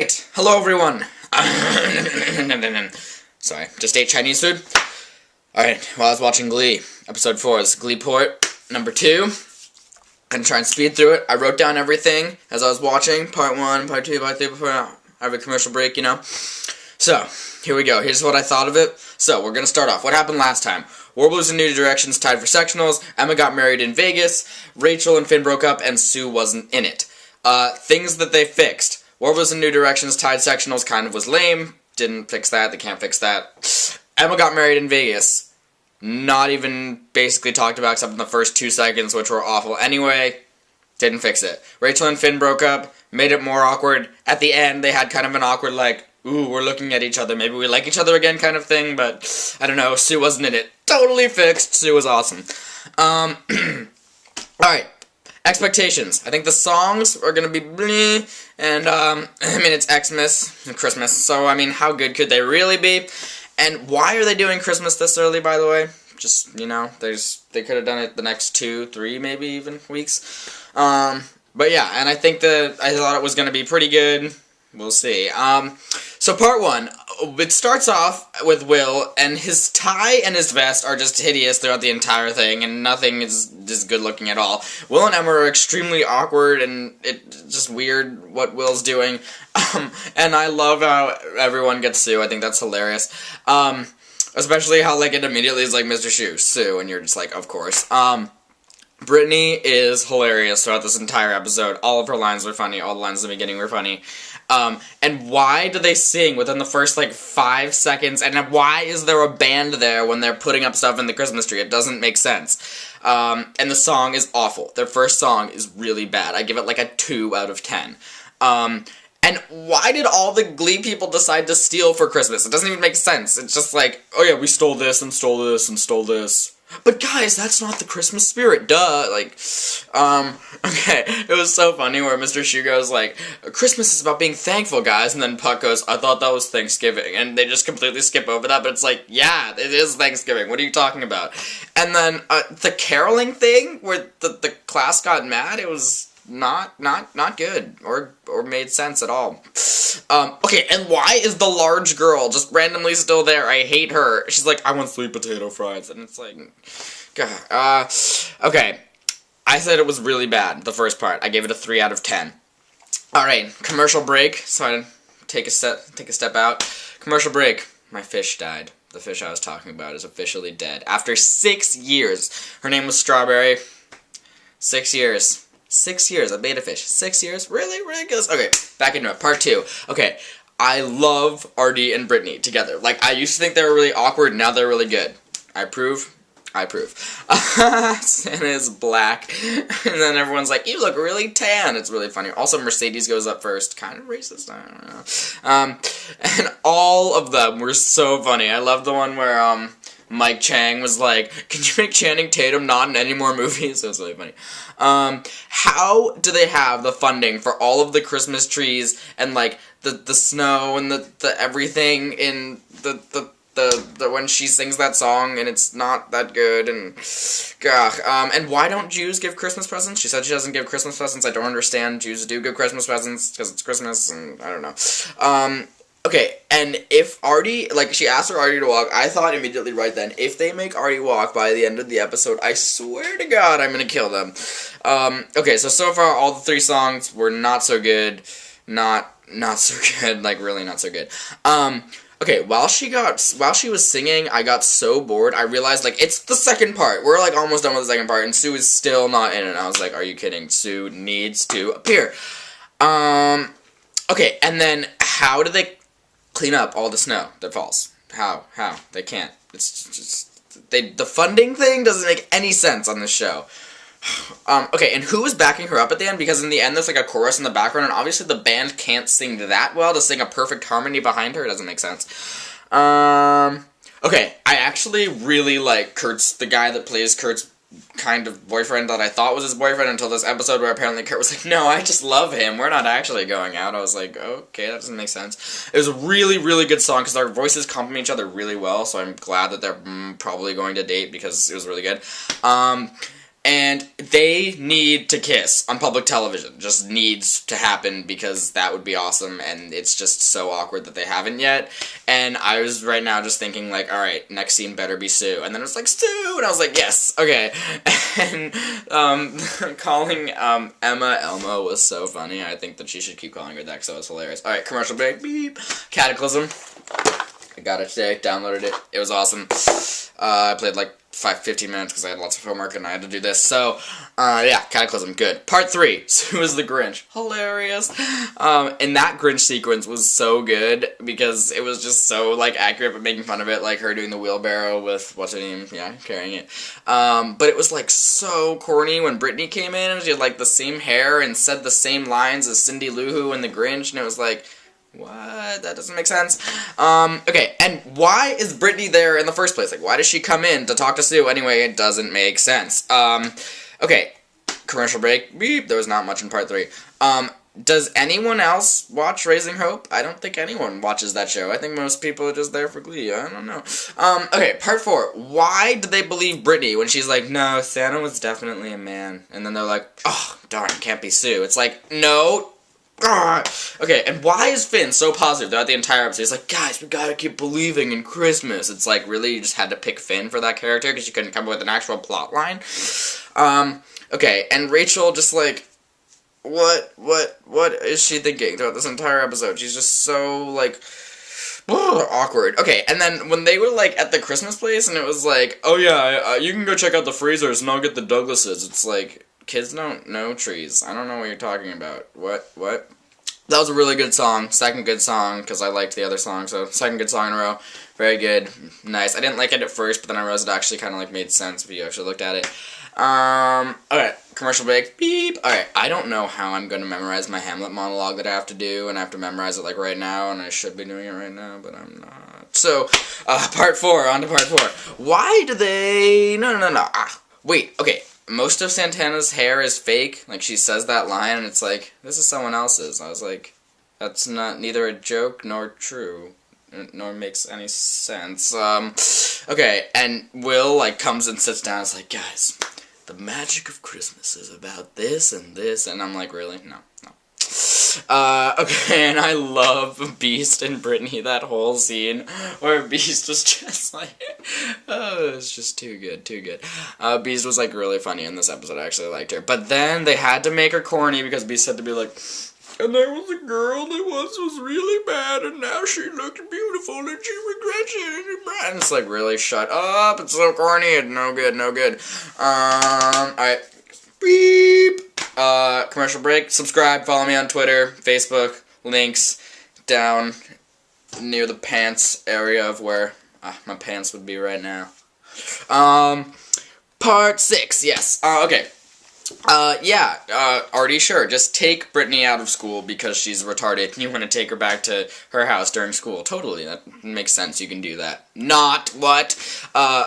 Alright, hello everyone. Sorry, just ate Chinese food. Alright, well I was watching Glee. Episode 4 is GLEE-PORT, number 2. I'm gonna try and speed through it. I wrote down everything as I was watching. Part 1, Part 2, Part 3, before I have a commercial break, you know. So, here we go. Here's what I thought of it. So, we're gonna start off. What happened last time? Warblers and New Directions tied for sectionals. Emma got married in Vegas. Rachel and Finn broke up, and Sue wasn't in it. Things that they fixed. Warblers and New Directions tied sectionals kind of was lame. Didn't fix that. They can't fix that. Emma got married in Vegas. Not even basically talked about except in the first 2 seconds, which were awful anyway. Didn't fix it. Rachel and Finn broke up. Made it more awkward. At the end, they had kind of an awkward, like, ooh, we're looking at each other. Maybe we like each other again kind of thing, but I don't know. Sue wasn't in it. Totally fixed. Sue was awesome. Alright. Expectations. I think the songs are gonna be bleh, and, I mean, it's Xmas and Christmas, so, I mean, how good could they really be? And why are they doing Christmas this early, by the way? Just, you know, they could have done it the next 2, 3, maybe even weeks. But yeah, and I think that I thought it was gonna be pretty good. We'll see. So part 1, it starts off with Will, and his tie and his vest are just hideous throughout the entire thing, and nothing is good looking at all. Will and Emma are extremely awkward, and it's just weird what Will's doing. And I love how everyone gets Sue. I think that's hilarious. Especially how, like, it immediately is like Mr. Sue, and you're just like, of course. Brittany is hilarious throughout this entire episode. All of her lines were funny. All the lines in the beginning were funny. And why do they sing within the first, like, 5 seconds? And why is there a band there when they're putting up stuff in the Christmas tree? It doesn't make sense. And the song is awful. Their first song is really bad. I give it, like, a 2 out of 10. And why did all the Glee people decide to steal for Christmas? It doesn't even make sense. It's just like, oh yeah, we stole this and stole this and stole this. But guys, that's not the Christmas spirit, duh. Like, okay, it was so funny where Mr. Shu goes like, Christmas is about being thankful, guys, and then Puck goes, I thought that was Thanksgiving, and they just completely skip over that, but it's like, yeah, it is Thanksgiving, what are you talking about? And then, the caroling thing, where the class got mad, it was not good, or made sense at all. Okay, and why is the large girl just randomly still there? I hate her. She's like, I want sweet potato fries, and it's like, God. Okay, I said it was really bad, the first part. I gave it a 3 out of 10. Alright, commercial break, so I take a step out. Commercial break. My fish died. The fish I was talking about is officially dead. After 6 years. Her name was Strawberry. 6 years. 6 years, a beta fish. 6 years? Really? Ridiculous? Okay, back into it. Part 2. Okay, I love Artie and Brittany together. Like, I used to think they were really awkward, now they're really good. I approve. I approve. Santa's black. And then everyone's like, you look really tan. It's really funny. Also, Mercedes goes up first. Kind of racist, I don't know. And all of them were so funny. I love the one where, Mike Chang was like, can you make Channing Tatum not in any more movies? That was really funny. How do they have the funding for all of the Christmas trees and, like, the snow and the everything in the when she sings that song and it's not that good and, and why don't Jews give Christmas presents? She said she doesn't give Christmas presents. I don't understand. Jews do give Christmas presents because it's Christmas and I don't know. Okay, and if Artie, like, she asked for Artie to walk, I thought immediately right then, if they make Artie walk by the end of the episode, I swear to God I'm gonna kill them. Okay, so far, all the 3 songs were not so good, not so good, like, really not so good. Okay, while she was singing, I got so bored, I realized, like, it's the second part, we're, like, almost done with the second part, and Sue is still not in it, I was like, are you kidding? Sue needs to appear. Okay, and then, how do they clean up all the snow that falls? How? They can't. It's just, the funding thing doesn't make any sense on this show. Okay, and who is backing her up at the end? Because in the end there's like a chorus in the background, and obviously the band can't sing that well to sing a perfect harmony behind her. It doesn't make sense. Okay, I actually really like Kurt's, the guy that plays Kurt's kind of boyfriend that I thought was his boyfriend until this episode where apparently Kurt was like, no, I just love him, we're not actually going out. I was like, okay, that doesn't make sense. It was a really, really good song because their voices complement each other really well, so I'm glad that they're probably going to date because it was really good. and they need to kiss on public television. Just needs to happen because that would be awesome, and it's just so awkward that they haven't yet. And I was right now just thinking, like, alright, next scene better be Sue. And then it was like, Sue! And I was like, yes, okay. And calling Emma Elmo was so funny. I think that she should keep calling her that because that was hilarious. Alright, commercial break. Beep. Cataclysm. I got it today, downloaded it. It was awesome. I played like 15 minutes because I had lots of homework and I had to do this. So, yeah, Cataclysm, good. Part 3, Sue is the Grinch. Hilarious. And that Grinch sequence was so good because it was just so, like, accurate but making fun of it, like her doing the wheelbarrow with, what's her name? Yeah, carrying it. But it was, like, so corny when Brittany came in and she had, like, the same hair and said the same lines as Cindy Lou Who in the Grinch, and it was like, what? That doesn't make sense. Okay, and why is Brittany there in the first place? Like, why does she come in to talk to Sue? Anyway, it doesn't make sense. Okay, commercial break. Beep. There was not much in part 3. Does anyone else watch Raising Hope? I don't think anyone watches that show. I think most people are just there for Glee. I don't know. Okay, part 4. Why did they believe Brittany when she's like, no, Santa was definitely a man? And then they're like, oh, darn, can't be Sue. It's like, no. Okay, and why is Finn so positive throughout the entire episode? He's like, guys, we gotta keep believing in Christmas. It's like, really, you just had to pick Finn for that character because you couldn't come up with an actual plot line? Okay, and Rachel just like, what is she thinking throughout this entire episode? She's just so, like, awkward. Okay, and then when they were, like, at the Christmas place and it was like, oh yeah, you can go check out the freezers and I'll get the Douglases. It's like, kids don't know trees. I don't know what you're talking about. What? That was a really good song. Second good song, because I liked the other song, so second good song in a row. Very good. Nice. I didn't like it at first, but then I realized it actually kind of, like, made sense if you actually looked at it. Okay, commercial break. Beep. Alright, I don't know how I'm going to memorize my Hamlet monologue that I have to do, and I have to memorize it, like, right now, and I should be doing it right now, but I'm not. So, part 4, on to part 4. Why do they... No. Wait, okay. Most of Santana's hair is fake. Like, she says that line, and it's like, this is someone else's. I was like, that's not neither a joke nor true, nor makes any sense. Okay, and Will, like, comes and sits down and is like, guys, the magic of Christmas is about this and this, and I'm like, really? No. Okay, and I love Beast and Brittany, that whole scene where Beast was just like, oh, it's just too good. Beast was, like, really funny in this episode. I actually liked her. But then they had to make her corny because Beast had to be like, and there was a girl that once was really bad and now she looked beautiful and she regrets it. And it's like, really, shut up. It's so corny. It's no good. Alright. Beep. Commercial break. Subscribe, follow me on Twitter, Facebook, links down near the pants area of where my pants would be right now. Part 6, yes. Okay. Artie, sure, just take Brittany out of school because she's retarded and you want to take her back to her house during school. Totally, that makes sense, you can do that. Not what?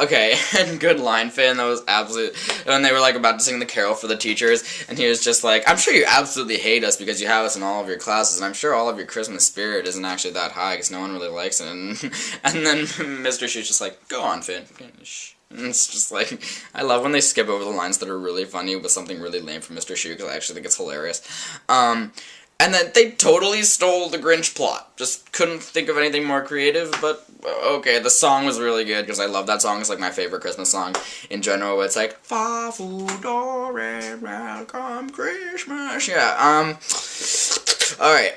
Okay, and good line, Finn, that was absolute, when they were, like, about to sing the carol for the teachers, and he was just like, I'm sure you absolutely hate us because you have us in all of your classes, and I'm sure all of your Christmas spirit isn't actually that high because no one really likes it, and then Mr. Shoe's just like, go on, Finn, shh. And it's just like, I love when they skip over the lines that are really funny with something really lame from Mr. Shoe, because I actually think it's hilarious. And then they totally stole the Grinch plot. Just couldn't think of anything more creative, but okay, the song was really good, because I love that song. It's like my favorite Christmas song in general, where it's like, Fa fu do re welcome Christmas. Yeah, alright,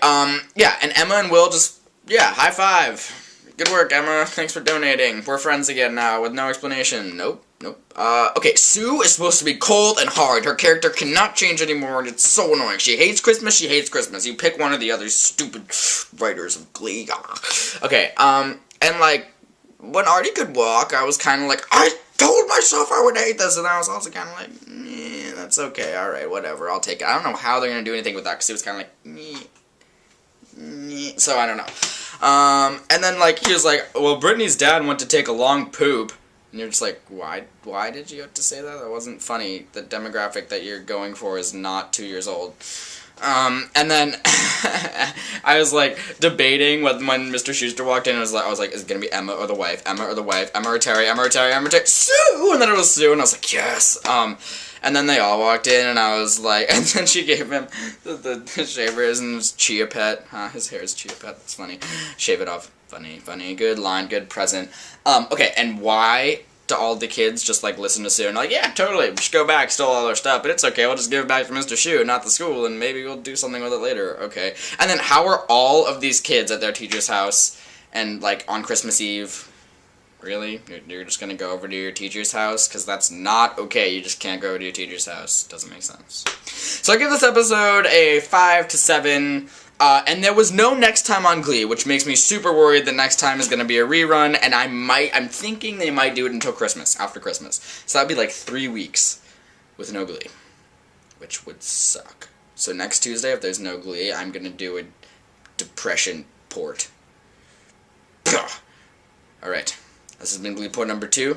yeah, and Emma and Will just, yeah, high five. Good work, Emma. Thanks for donating. We're friends again now, with no explanation. Nope. Okay, Sue is supposed to be cold and hard. Her character cannot change anymore, and it's so annoying. She hates Christmas, You pick one of the other stupid writers of Glee. Okay, and, like, when Artie could walk, I was kind of like, I told myself I would hate this, and I was also kind of like, that's okay, alright, whatever, I'll take it. I don't know how they're going to do anything with that, because it was kind of like, so I don't know. And then, like, he was like, well, Brittany's dad went to take a long poop. And you're just like, why did you have to say that? That wasn't funny. The demographic that you're going for is not 2 years old. And then I was, like, debating when Mr. Schuster walked in, I was like, is it gonna be Emma or the wife? Emma or Terry? Sue! And then it was Sue, and I was like, yes! And then they all walked in, and I was like, and then she gave him the shavers, and it was Chia Pet. His hair is Chia Pet. That's funny. Shave it off. Funny, funny. Good line, good present. Okay, and why do all the kids just, like, listen to Sue and like, yeah, totally, we should go back, steal all our stuff, but it's okay, we'll just give it back to Mr. Shu, not the school, and maybe we'll do something with it later, okay. And then how are all of these kids at their teacher's house, and, like, on Christmas Eve? Really? You're just gonna go over to your teacher's house? Because that's not okay, you just can't go over to your teacher's house. Doesn't make sense. So I give this episode a 5 to 7, and there was no next time on Glee, which makes me super worried that next time is going to be a rerun, and I'm thinking they might do it until Christmas, after Christmas. So that'd be like 3 weeks with no Glee, which would suck. So next Tuesday, if there's no Glee, I'm going to do a depression port. Alright, this has been GLEE-PORT number 2.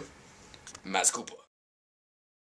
MAZGOOPAH.